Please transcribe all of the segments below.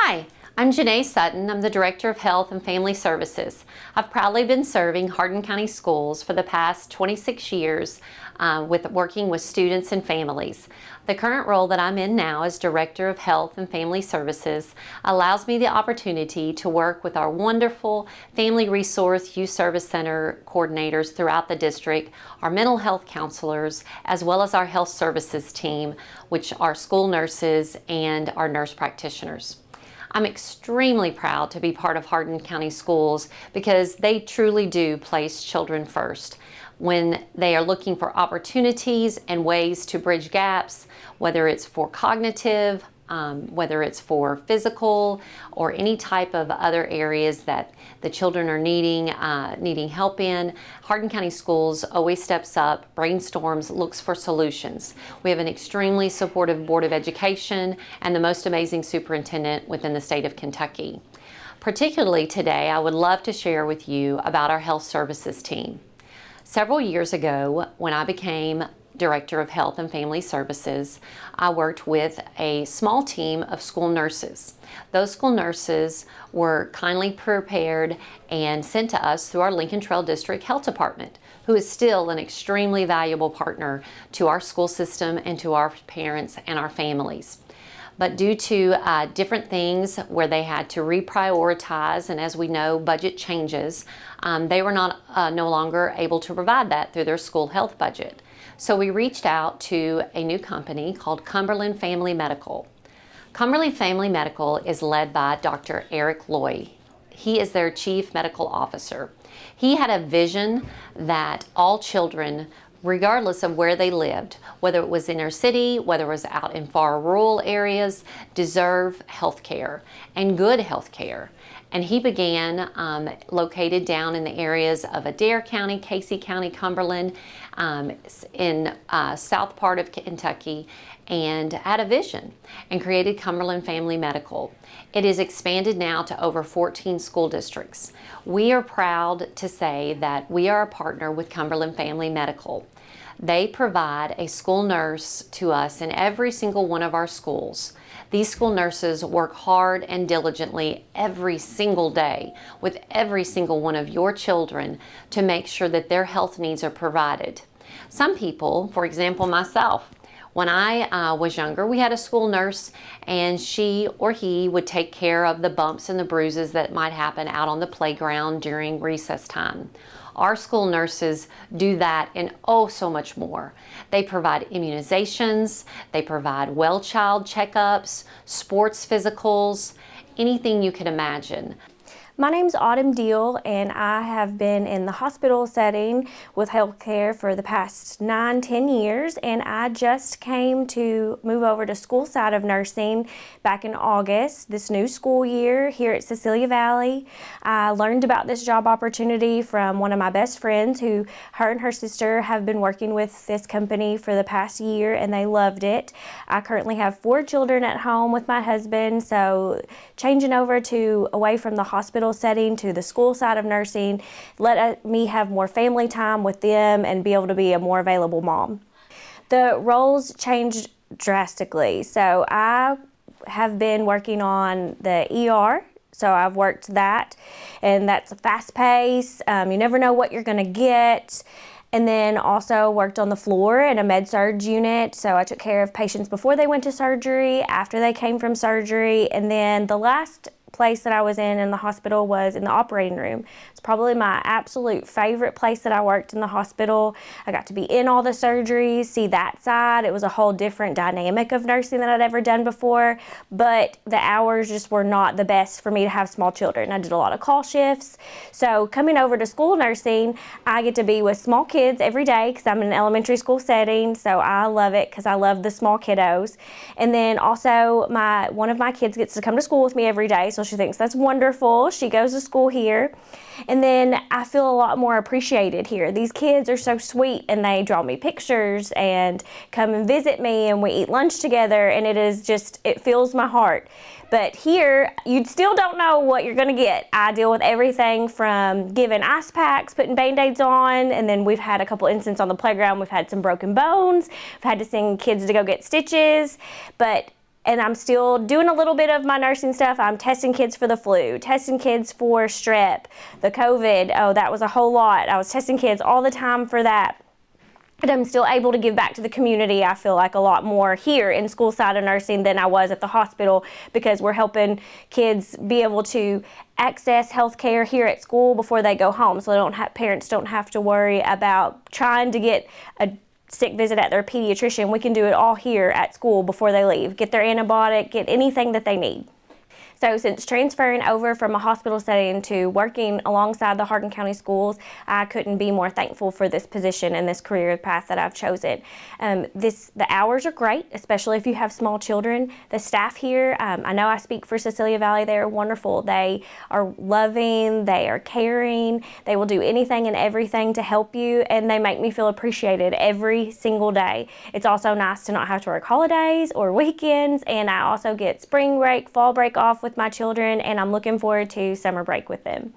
Hi, I'm Janae Sutton. I'm the Director of Health and Family Services. I've proudly been serving Hardin County Schools for the past 26 years working with students and families. The current role that I'm in now as Director of Health and Family Services allows me the opportunity to work with our wonderful Family Resource Youth Service Center coordinators throughout the district, our mental health counselors, as well as our health services team, which are school nurses and our nurse practitioners. I'm extremely proud to be part of Hardin County Schools because they truly do place children first. When they are looking for opportunities and ways to bridge gaps, whether it's for cognitive, whether it's for physical or any type of other areas that the children are needing help in, Hardin County Schools always steps up, brainstorms, looks for solutions. We have an extremely supportive Board of Education and the most amazing superintendent within the state of Kentucky. Particularly today, I would love to share with you about our health services team. Several years ago, when I became Director of Health and Family Services, I worked with a small team of school nurses. Those school nurses were kindly prepared and sent to us through our Lincoln Trail District Health Department, who is still an extremely valuable partner to our school system and to our parents and our families. But due to different things where they had to reprioritize, and as we know, budget changes, they were no longer able to provide that through their school health budget. So we reached out to a new company called Cumberland Family Medical. Cumberland Family Medical is led by Dr. Eric Loy. He is their Chief Medical Officer. He had a vision that all children, regardless of where they lived, whether it was inner city, whether it was out in far rural areas, deserve health care and good health care. And he began located down in the areas of Adair County, Casey County, Cumberland, in south part of Kentucky, and had a vision and created Cumberland Family Medical. It is expanded now to over 14 school districts. We are proud to say that we are a partner with Cumberland Family Medical. They provide a school nurse to us in every single one of our schools. These school nurses work hard and diligently every single day with every single one of your children to make sure that their health needs are provided. Some people, for example myself, when I was younger, we had a school nurse and she or he would take care of the bumps and the bruises that might happen out on the playground during recess time. Our school nurses do that and oh so much more. They provide immunizations, they provide well child checkups, sports physicals, anything you can imagine. My name's Autumn Deal, and I have been in the hospital setting with healthcare for the past 9-10 years, and I just came to move over to school side of nursing back in August, this new school year here at Cecilia Valley. I learned about this job opportunity from one of my best friends who, her and her sister have been working with this company for the past year, and they loved it. I currently have 4 children at home with my husband, so changing over to away from the hospital setting to the school side of nursing let me have more family time with them and be able to be a more available mom. The roles changed drastically. So I have been working on the ER. So I've worked that, and that's a fast pace. You never know what you're going to get. And then also worked on the floor in a med-surg unit. So I took care of patients before they went to surgery, after they came from surgery. And then the last place that I was in the hospital was in the operating room. It's probably my absolute favorite place that I worked in the hospital. I got to be in all the surgeries, see that side. It was a whole different dynamic of nursing than I'd ever done before, but the hours just were not the best for me to have small children. I did a lot of call shifts. So coming over to school nursing, I get to be with small kids every day because I'm in an elementary school setting, so I love it because I love the small kiddos. And then also one of my kids gets to come to school with me every day, so she thinks that's wonderful. She goes to school here. And then I feel a lot more appreciated here. These kids are so sweet, and they draw me pictures and come and visit me, and we eat lunch together, and it fills my heart. But here, you still don't know what you're gonna get. I deal with everything from giving ice packs, putting Band-Aids on, and then we've had a couple incidents on the playground. We've had some broken bones. We've had to send kids to go get stitches, and I'm still doing a little bit of my nursing stuff. I'm testing kids for the flu, testing kids for strep, the COVID. Oh, that was a whole lot. I was testing kids all the time for that. But I'm still able to give back to the community, I feel like, a lot more here in school side of nursing than I was at the hospital, because we're helping kids be able to access health care here at school before they go home, so parents don't have to worry about trying to get a sick visit at their pediatrician. We can do it all here at school before they leave. Get their antibiotic, get anything that they need. So since transferring over from a hospital setting to working alongside the Hardin County Schools, I couldn't be more thankful for this position and this career path that I've chosen. The hours are great, especially if you have small children. The staff here, I know I speak for Cecilia Valley, they are wonderful. They are loving, they are caring, they will do anything and everything to help you, and they make me feel appreciated every single day. It's also nice to not have to work holidays or weekends, and I also get spring break, fall break off with my children, and I'm looking forward to summer break with them.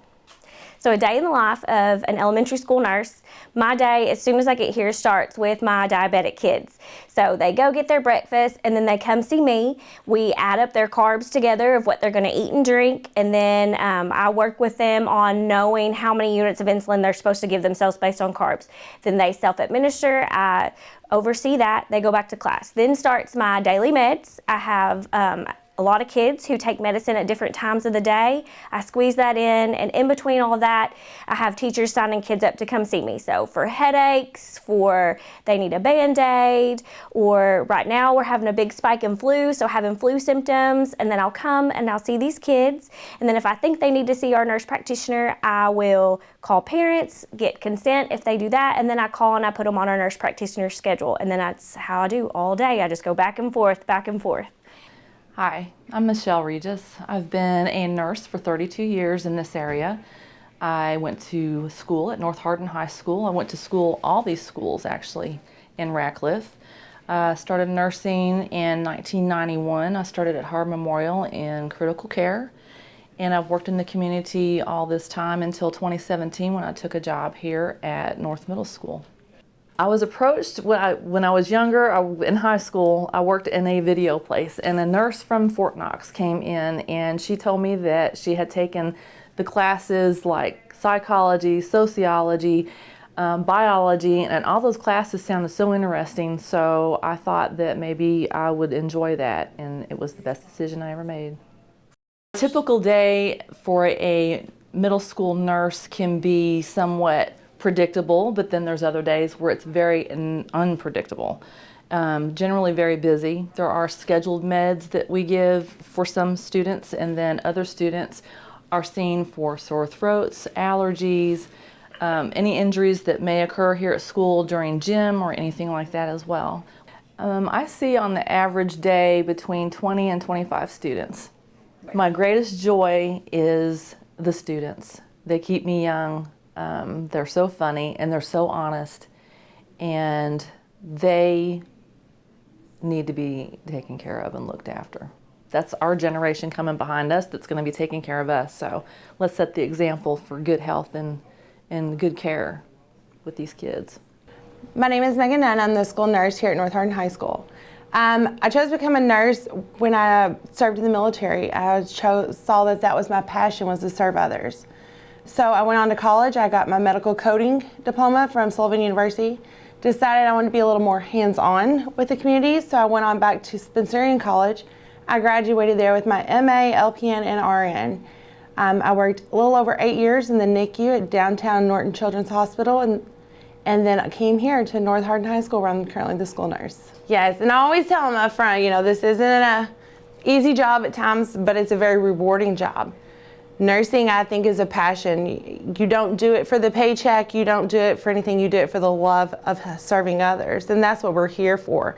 So a day in the life of an elementary school nurse, my day as soon as I get here starts with my diabetic kids. So they go get their breakfast, and then they come see me. We add up their carbs together of what they're going to eat and drink, and then I work with them on knowing how many units of insulin they're supposed to give themselves based on carbs. Then they self-administer. I oversee that. They go back to class. Then starts my daily meds. I have a lot of kids who take medicine at different times of the day. I squeeze that in between all of that, I have teachers signing kids up to come see me. So for headaches, they need a Band-Aid, or right now we're having a big spike in flu, so having flu symptoms, and then I'll come and I'll see these kids. And then if I think they need to see our nurse practitioner, I will call parents, get consent if they do that, and then I call and I put them on our nurse practitioner schedule. And then that's how I do all day. I just go back and forth, back and forth. Hi, I'm Michelle Regis. I've been a nurse for 32 years in this area. I went to school at North Hardin High School. I went to school, all these schools actually, in Radcliffe. Started nursing in 1991. I started at Hardin Memorial in critical care, and I've worked in the community all this time until 2017 when I took a job here at North Middle School. I was approached when I was younger, in high school. I worked in a video place, and a nurse from Fort Knox came in, and she told me that she had taken the classes like psychology, sociology, biology, and all those classes sounded so interesting, so I thought that maybe I would enjoy that, and it was the best decision I ever made. A typical day for a middle school nurse can be somewhat predictable, but then there's other days where it's very unpredictable. Generally very busy. There are scheduled meds that we give for some students, and then other students are seen for sore throats, allergies, any injuries that may occur here at school during gym or anything like that as well. I see on the average day between 20 and 25 students. My greatest joy is the students. They keep me young. They're so funny and they're so honest, and they need to be taken care of and looked after. That's our generation coming behind us that's going to be taking care of us. So let's set the example for good health and good care with these kids. My name is Megan Nunn. I'm the school nurse here at North Hardin High School. I chose to become a nurse when I served in the military. I saw that was my passion, was to serve others. So I went on to college. I got my medical coding diploma from Sullivan University. Decided I wanted to be a little more hands-on with the community, so I went on back to Spencerian College I graduated there with my MA, LPN, and RN. I worked a little over 8 years in the NICU at downtown Norton Children's Hospital, and then I came here to North Hardin High School, where I'm currently the school nurse. Yes, and I always tell them up front, this isn't an easy job at times, but it's a very rewarding job. Nursing, I think, is a passion. You don't do it for the paycheck, you don't do it for anything, you do it for the love of serving others, and that's what we're here for.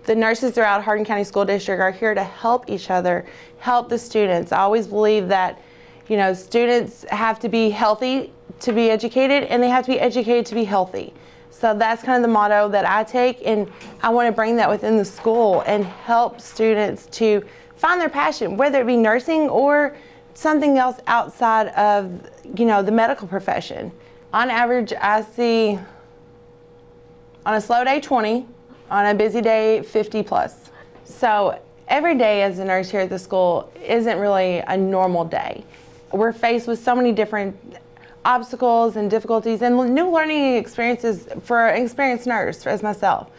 The nurses throughout Hardin County School District are here to help each other, help the students. I always believe that, students have to be healthy to be educated, and they have to be educated to be healthy. So that's kind of the motto that I take, and I want to bring that within the school and help students to find their passion, whether it be nursing or something else outside of, the medical profession. On average, I see, on a slow day, 20, on a busy day, 50 plus. So every day as a nurse here at the school isn't really a normal day. We're faced with so many different obstacles and difficulties and new learning experiences for an experienced nurse as myself.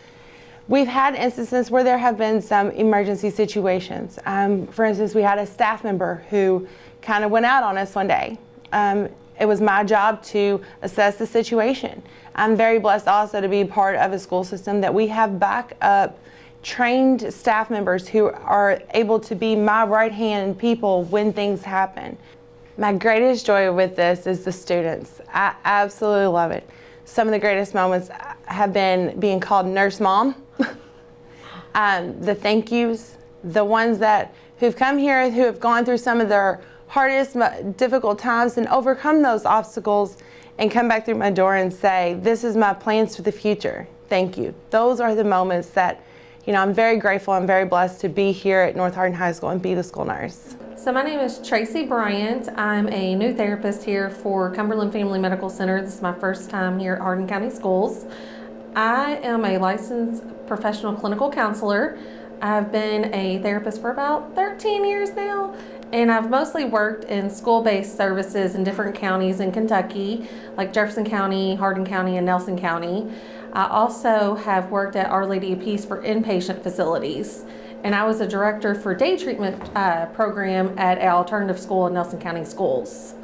We've had instances where there have been some emergency situations. For instance, we had a staff member who kind of went out on us one day. It was my job to assess the situation. I'm very blessed also to be part of a school system that we have backup trained staff members who are able to be my right-hand people when things happen. My greatest joy with this is the students. I absolutely love it. Some of the greatest moments have been being called Nurse Mom. The thank yous, the ones who've come here, who have gone through some of their hardest, difficult times and overcome those obstacles and come back through my door and say, this is my plans for the future. Thank you. Those are the moments that, I'm very grateful. I'm very blessed to be here at North Hardin High School and be the school nurse. So my name is Tracy Bryant. I'm a new therapist here for Cumberland Family Medical Center. This is my first time here at Hardin County Schools. I am a licensed professional clinical counselor. I've been a therapist for about 13 years now, and I've mostly worked in school-based services in different counties in Kentucky, like Jefferson County, Hardin County, and Nelson County. I also have worked at Our Lady of Peace for inpatient facilities, and I was a director for day treatment program at an alternative school in Nelson County Schools.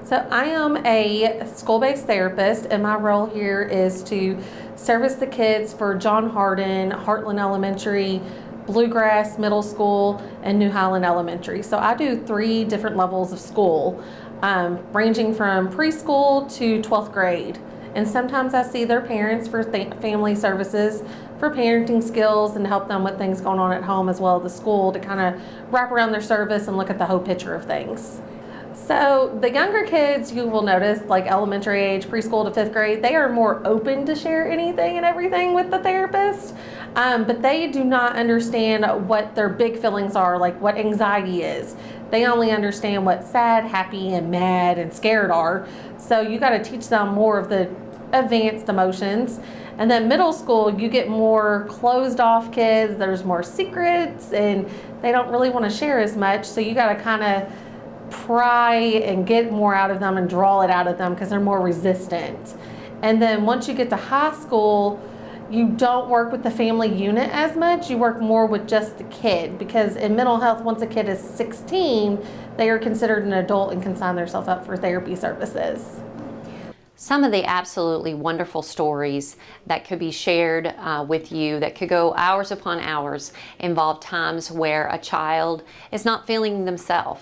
So I am a school-based therapist, and my role here is to service the kids for John Hardin, Heartland Elementary, Bluegrass Middle School, and New Highland Elementary. So I do 3 different levels of school, ranging from preschool to 12th grade. And sometimes I see their parents for family services, for parenting skills, and help them with things going on at home as well as the school to kind of wrap around their service and look at the whole picture of things. So the younger kids, you will notice, like elementary age, preschool to 5th grade, they are more open to share anything and everything with the therapist, but they do not understand what their big feelings are, like what anxiety is. They only understand what sad, happy, and mad and scared are. So you got to teach them more of the advanced emotions. And then middle school, you get more closed off kids. There's more secrets, and they don't really want to share as much. So you got to kind of pry and get more out of them and draw it out of them because they're more resistant. And then once you get to high school, you don't work with the family unit as much. You work more with just the kid, because in mental health, once a kid is 16, they are considered an adult and can sign themselves up for therapy services. Some of the absolutely wonderful stories that could be shared with you, that could go hours upon hours, involve times where a child is not feeling themselves.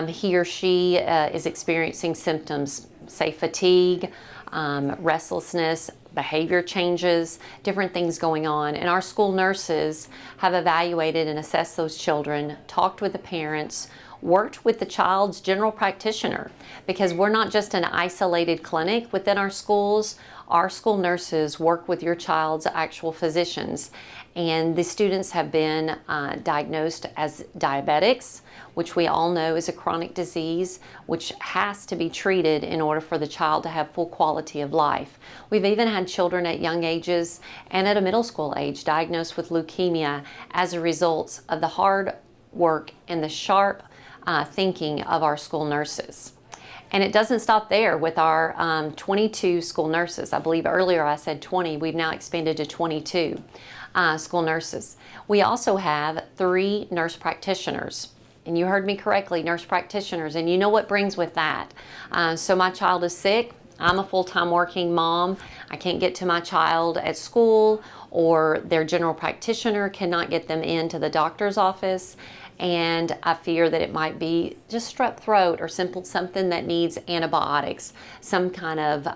He or she is experiencing symptoms, say fatigue, restlessness, behavior changes, different things going on. And our school nurses have evaluated and assessed those children, talked with the parents, worked with the child's general practitioner, because we're not just an isolated clinic within our schools. Our school nurses work with your child's actual physicians, and the students have been diagnosed as diabetics, which we all know is a chronic disease which has to be treated in order for the child to have full quality of life. We've even had children at young ages and at a middle school age diagnosed with leukemia as a result of the hard work and the sharp thinking of our school nurses. And it doesn't stop there with our 22 school nurses. I believe earlier I said 20. We've now expanded to 22 school nurses. We also have 3 nurse practitioners. And you heard me correctly, nurse practitioners. And you know what brings with that. So my child is sick. I'm a full-time working mom. I can't get to my child at school, or their general practitioner cannot get them into the doctor's office. And I fear that it might be just strep throat or something that needs antibiotics, some kind of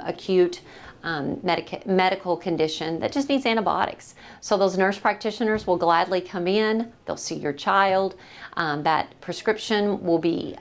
acute medical condition that just needs antibiotics. So those nurse practitioners will gladly come in, they'll see your child. That prescription will be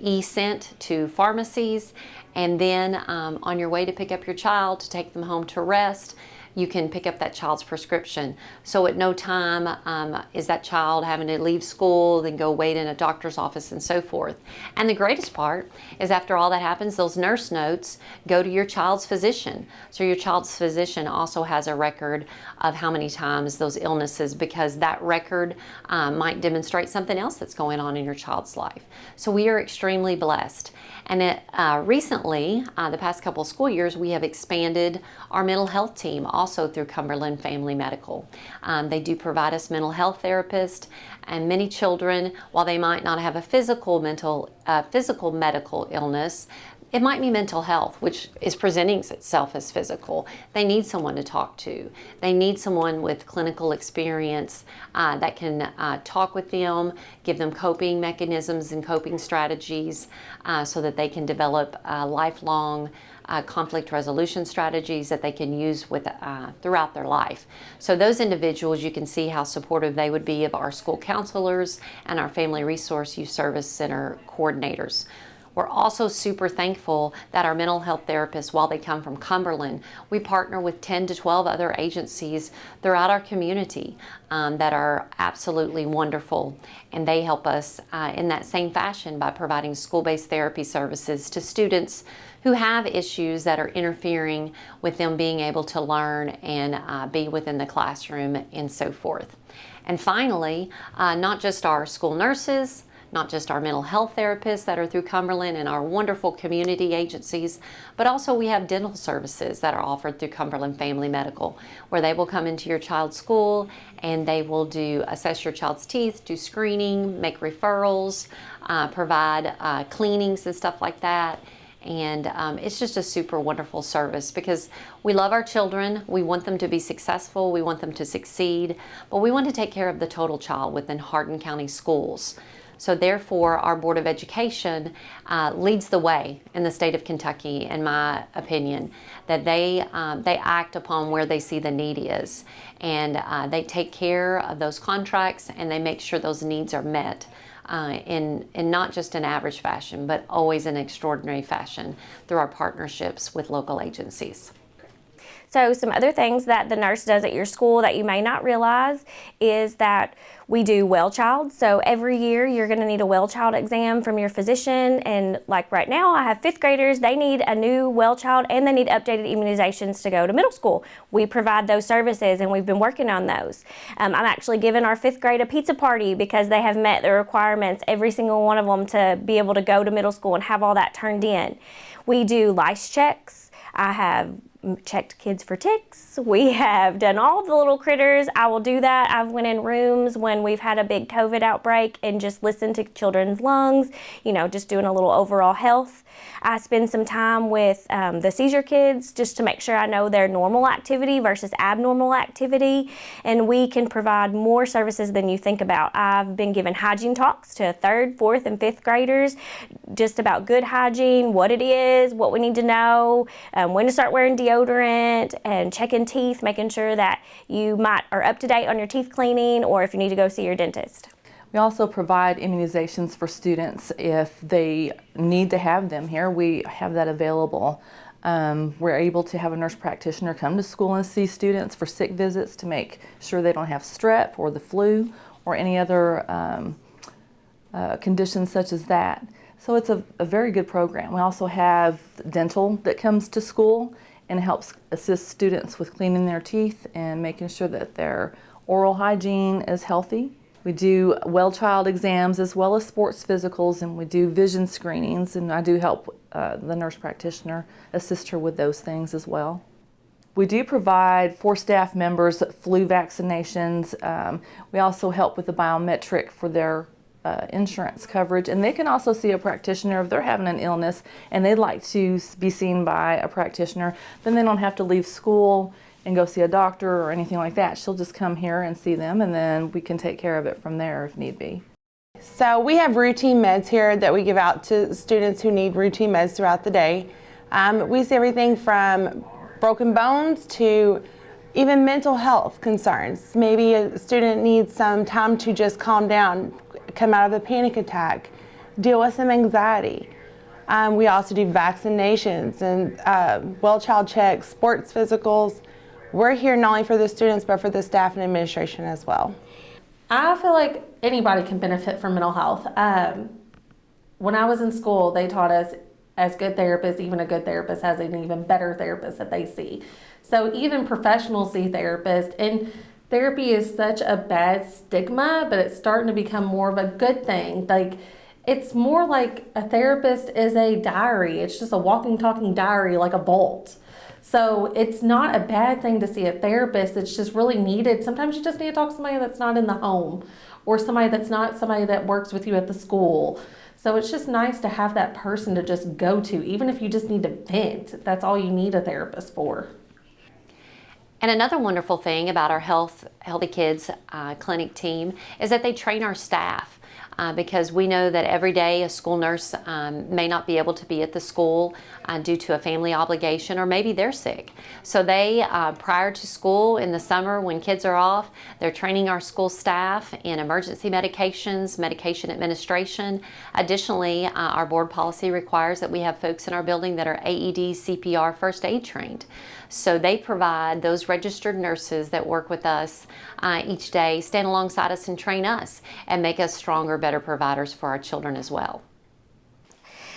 e-sent to pharmacies, and then on your way to pick up your child to take them home to rest, you can pick up that child's prescription. So at no time is that child having to leave school, then go wait in a doctor's office and so forth. And the greatest part is after all that happens, those nurse notes go to your child's physician. So your child's physician also has a record of how many times those illnesses, because that record might demonstrate something else that's going on in your child's life. So we are extremely blessed. And recently, the past couple of school years, we have expanded our mental health team also through Cumberland Family Medical. They do provide us mental health therapists, and many children, while they might not have a physical medical illness, it might be mental health, which is presenting itself as physical. They need someone to talk to. They need someone with clinical experience that can talk with them, give them coping mechanisms and coping strategies so that they can develop lifelong conflict resolution strategies that they can use throughout their life. So those individuals, you can see how supportive they would be of our school counselors and our Family Resource Youth Service Center coordinators. We're also super thankful that our mental health therapists, while they come from Cumberland, we partner with 10 to 12 other agencies throughout our community that are absolutely wonderful. And they help us in that same fashion by providing school-based therapy services to students who have issues that are interfering with them being able to learn and be within the classroom and so forth. And finally, not just our school nurses, not just our mental health therapists that are through Cumberland and our wonderful community agencies, but also we have dental services that are offered through Cumberland Family Medical, where they will come into your child's school and they will assess your child's teeth, do screening, make referrals, provide cleanings and stuff like that. And it's just a super wonderful service because we love our children. We want them to be successful. We want them to succeed. But we want to take care of the total child within Hardin County schools. So therefore, our Board of Education leads the way in the state of Kentucky, in my opinion, that they act upon where they see the need is. And they take care of those contracts and they make sure those needs are met. In not just an average fashion, but always an extraordinary fashion through our partnerships with local agencies. So some other things that the nurse does at your school that you may not realize is that we do well child. So every year you're going to need a well child exam from your physician. And like right now I have 5th graders, they need a new well child and they need updated immunizations to go to middle school. We provide those services and we've been working on those. I'm actually giving our 5th grade a pizza party because they have met the requirements, every single one of them, to be able to go to middle school and have all that turned in. We do lice checks. I have checked kids for ticks. We have done all the little critters. I will do that. I've went in rooms when we've had a big COVID outbreak and just listened to children's lungs, just doing a little overall health. I spend some time with the seizure kids just to make sure I know their normal activity versus abnormal activity, and we can provide more services than you think about. I've been giving hygiene talks to 3rd, 4th, and 5th graders just about good hygiene, what it is, what we need to know, when to start wearing deodorant, and checking teeth, making sure that you are up to date on your teeth cleaning or if you need to go see your dentist. We also provide immunizations for students if they need to have them here. We have that available. We're able to have a nurse practitioner come to school and see students for sick visits to make sure they don't have strep or the flu or any other conditions such as that. So it's a very good program. We also have dental that comes to school and helps assist students with cleaning their teeth and making sure that their oral hygiene is healthy We do well child exams as well as sports physicals, and we do vision screenings, and I do help the nurse practitioner assist her with those things as well. We do provide for staff members flu vaccinations. We also help with the biometric for their insurance coverage, and they can also see a practitioner if they're having an illness and they'd like to be seen by a practitioner. Then they don't have to leave school and go see a doctor or anything like that. She'll just come here and see them, and then we can take care of it from there if need be. So we have routine meds here that we give out to students who need routine meds throughout the day. We see everything from broken bones to even mental health concerns. Maybe a student needs some time to just calm down, come out of a panic attack, deal with some anxiety. We also do vaccinations and well child checks, sports physicals. We're here not only for the students, but for the staff and administration as well. I feel like anybody can benefit from mental health. When I was in school, they taught us as good therapists, even a good therapist has an even better therapist that they see. So even professionals see therapists, and therapy is such a bad stigma, but it's starting to become more of a good thing. Like, it's more like a therapist is a diary. It's just a walking, talking diary, like a vault. So it's not a bad thing to see a therapist. It's just really needed. Sometimes you just need to talk to somebody that's not in the home, or somebody that's not somebody that works with you at the school. So it's just nice to have that person to just go to, even if you just need to vent. That's all you need a therapist for. And another wonderful thing about our Healthy Kids clinic team is that they train our staff. Because we know that every day a school nurse may not be able to be at the school due to a family obligation, or maybe they're sick. So they, prior to school in the summer when kids are off, they're training our school staff in emergency medications, medication administration. Additionally, our board policy requires that we have folks in our building that are AED, CPR, first aid trained. So they provide those registered nurses that work with us each day, stand alongside us and train us and make us stronger, better providers for our children as well.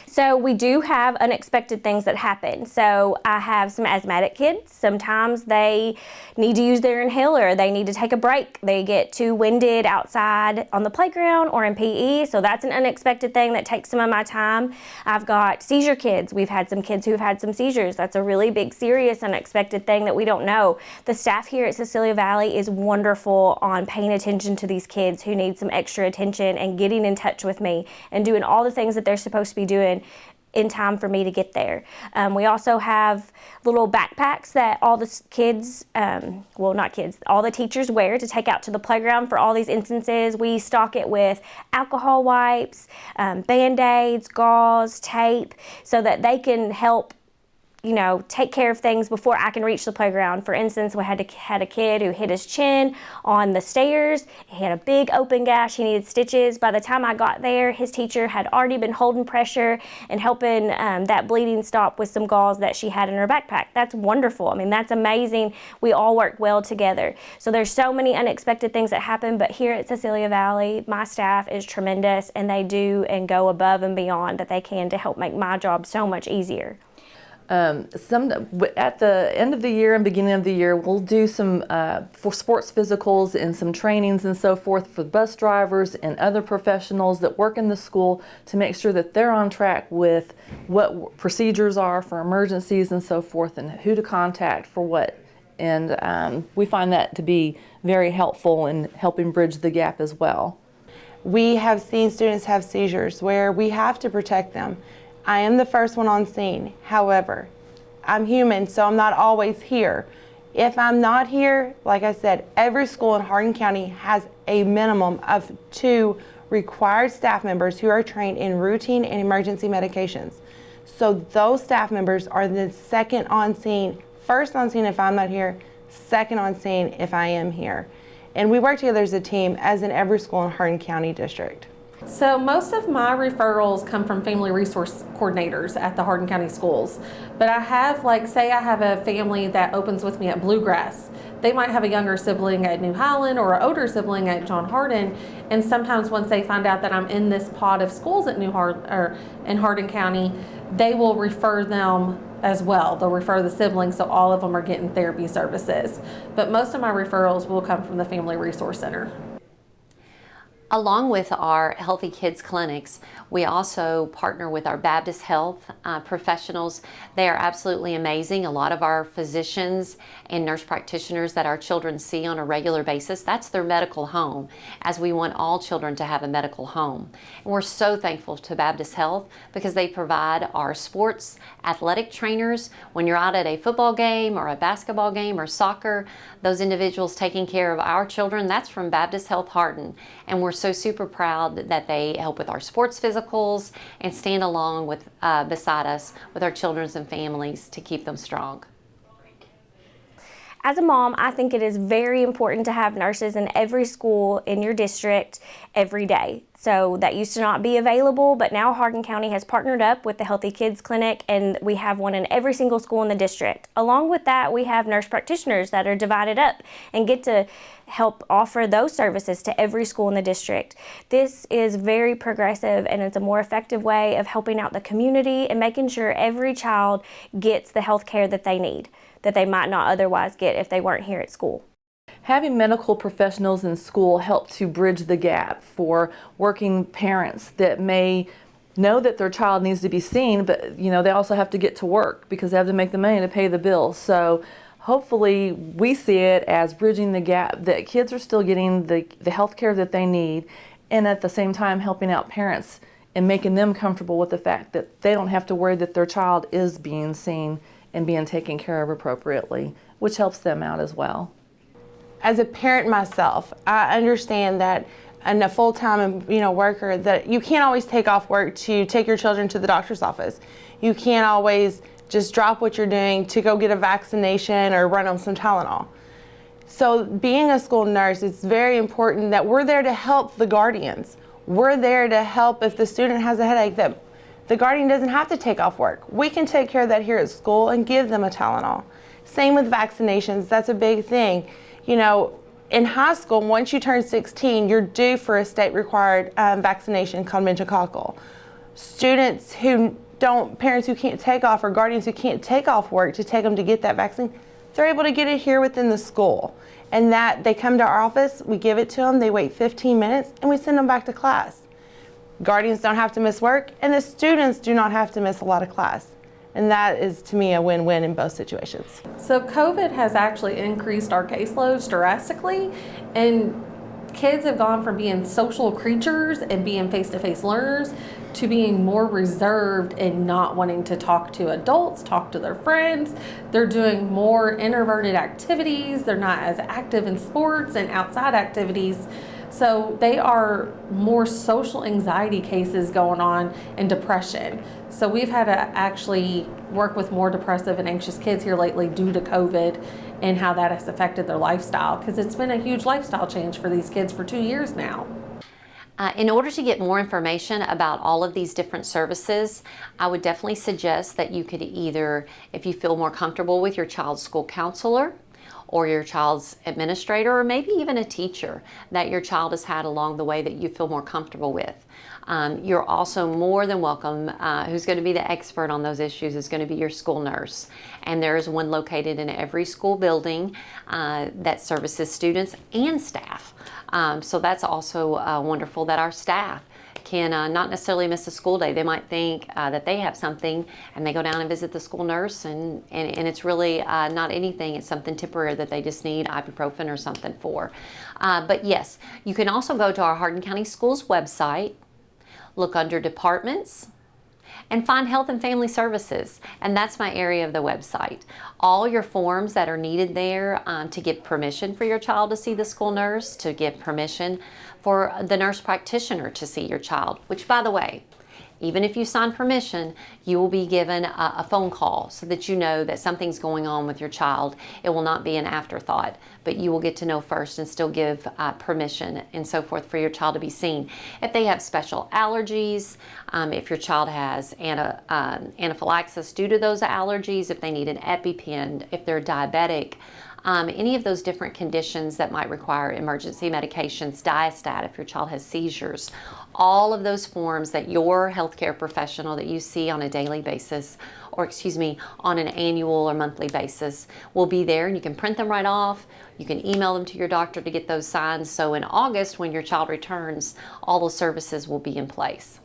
So we do have unexpected things that happen. So I have some asthmatic kids. Sometimes they need to use their inhaler. They need to take a break. They get too winded outside on the playground or in PE. So that's an unexpected thing that takes some of my time. I've got seizure kids. We've had some kids who've had some seizures. That's a really big, serious, unexpected thing that we don't know. The staff here at Cecilia Valley is wonderful on paying attention to these kids who need some extra attention and getting in touch with me and doing all the things that they're supposed to be doing in time for me to get there. We also have little backpacks that all the kids, well, not kids, all the teachers wear to take out to the playground for all these instances. We stock it with alcohol wipes, Band-Aids, gauze, tape, so that they can help take care of things before I can reach the playground. For instance, we had a kid who hit his chin on the stairs. He had a big open gash. He needed stitches. By the time I got there, his teacher had already been holding pressure and helping that bleeding stop with some gauze that she had in her backpack. That's wonderful. I mean, that's amazing. We all work well together. So there's so many unexpected things that happen, but here at Cecilia Valley, my staff is tremendous, and they do and go above and beyond that they can to help make my job so much easier. At the end of the year and beginning of the year, we'll do some for sports physicals and some trainings and so forth for bus drivers and other professionals that work in the school to make sure that they're on track with what procedures are for emergencies and so forth, and who to contact for what. And we find that to be very helpful in helping bridge the gap as well. We have seen students have seizures where we have to protect them. I am the first one on scene. However, I'm human, so I'm not always here. If I'm not here, like I said, every school in Hardin County has a minimum of 2 required staff members who are trained in routine and emergency medications. So those staff members are the second on scene, first on scene if I'm not here, second on scene if I am here. And we work together as a team, as in every school in Hardin County District. So most of my referrals come from family resource coordinators at the Hardin County schools. But I have, say I have a family that opens with me at Bluegrass. They might have a younger sibling at New Highland or an older sibling at John Hardin. And sometimes once they find out that I'm in this pod of schools at in Hardin County, they will refer them as well. They'll refer the siblings, so all of them are getting therapy services. But most of my referrals will come from the Family Resource Center. Along with our Healthy Kids clinics, we also partner with our Baptist Health professionals. They are absolutely amazing. A lot of our physicians and nurse practitioners that our children see on a regular basis, that's their medical home, as we want all children to have a medical home. And we're so thankful to Baptist Health because they provide our sports athletic trainers. When you're out at a football game or a basketball game or soccer, those individuals taking care of our children, that's from Baptist Health Hardin. And we're so super proud that they help with our sports physicals and stand along with beside us with our children and families to keep them strong. As a mom, I think it is very important to have nurses in every school in your district every day. So that used to not be available, but now Hardin County has partnered up with the Healthy Kids Clinic, and we have one in every single school in the district. Along with that, we have nurse practitioners that are divided up and get to help offer those services to every school in the district. This is very progressive, and it's a more effective way of helping out the community and making sure every child gets the health care that they need, that they might not otherwise get if they weren't here at school. Having medical professionals in school help to bridge the gap for working parents that may know that their child needs to be seen, but they also have to get to work because they have to make the money to pay the bills. So hopefully we see it as bridging the gap, that kids are still getting the health care that they need, and at the same time helping out parents and making them comfortable with the fact that they don't have to worry that their child is being seen and being taken care of appropriately, which helps them out as well. As a parent myself, I understand that and a full-time worker, that you can't always take off work to take your children to the doctor's office. You can't always just drop what you're doing to go get a vaccination or run on some Tylenol. So being a school nurse, it's very important that we're there to help the guardians. We're there to help if the student has a headache, that the guardian doesn't have to take off work. We can take care of that here at school and give them a Tylenol. Same with vaccinations, that's a big thing. In high school, once you turn 16, you're due for a state-required vaccination called meningococcal. Students parents who can't take off, or guardians who can't take off work to take them to get that vaccine, they're able to get it here within the school. And that they come to our office, we give it to them, they wait 15 minutes, and we send them back to class. Guardians don't have to miss work, and the students do not have to miss a lot of class. And that is, to me, a win-win in both situations. So COVID has actually increased our caseloads drastically, and kids have gone from being social creatures and being face-to-face learners to being more reserved and not wanting to talk to adults, talk to their friends. They're doing more introverted activities. They're not as active in sports and outside activities. So they are more social anxiety cases going on, and depression. So we've had to actually work with more depressive and anxious kids here lately due to COVID and how that has affected their lifestyle, because it's been a huge lifestyle change for these kids for 2 years now. In order to get more information about all of these different services, I would definitely suggest that you could either, if you feel more comfortable with your child's school counselor, or your child's administrator, or maybe even a teacher that your child has had along the way that you feel more comfortable with. You're also more than welcome, who's going to be the expert on those issues is going to be your school nurse. And there is one located in every school building that services students and staff. So that's also wonderful that our staff can not necessarily miss a school day. They might think that they have something and they go down and visit the school nurse, and it's really not anything. It's something temporary that they just need ibuprofen or something for. But yes, you can also go to our Hardin County Schools website, look under departments, and find Health and Family Services, and that's my area of the website. All your forms that are needed there to get permission for your child to see the school nurse, to get permission for the nurse practitioner to see your child, which, by the way, even if you sign permission, you will be given a phone call so that you know that something's going on with your child. It will not be an afterthought, but you will get to know first and still give permission and so forth for your child to be seen. If they have special allergies, if your child has anaphylaxis due to those allergies, if they need an EpiPen, if they're diabetic, any of those different conditions that might require emergency medications, diastat if your child has seizures, all of those forms that your healthcare professional that you see on a daily basis or excuse me, on an annual or monthly basis. We'll be there and you can print them right off. You can email them to your doctor to get those signed. So in August, when your child returns, all those services will be in place.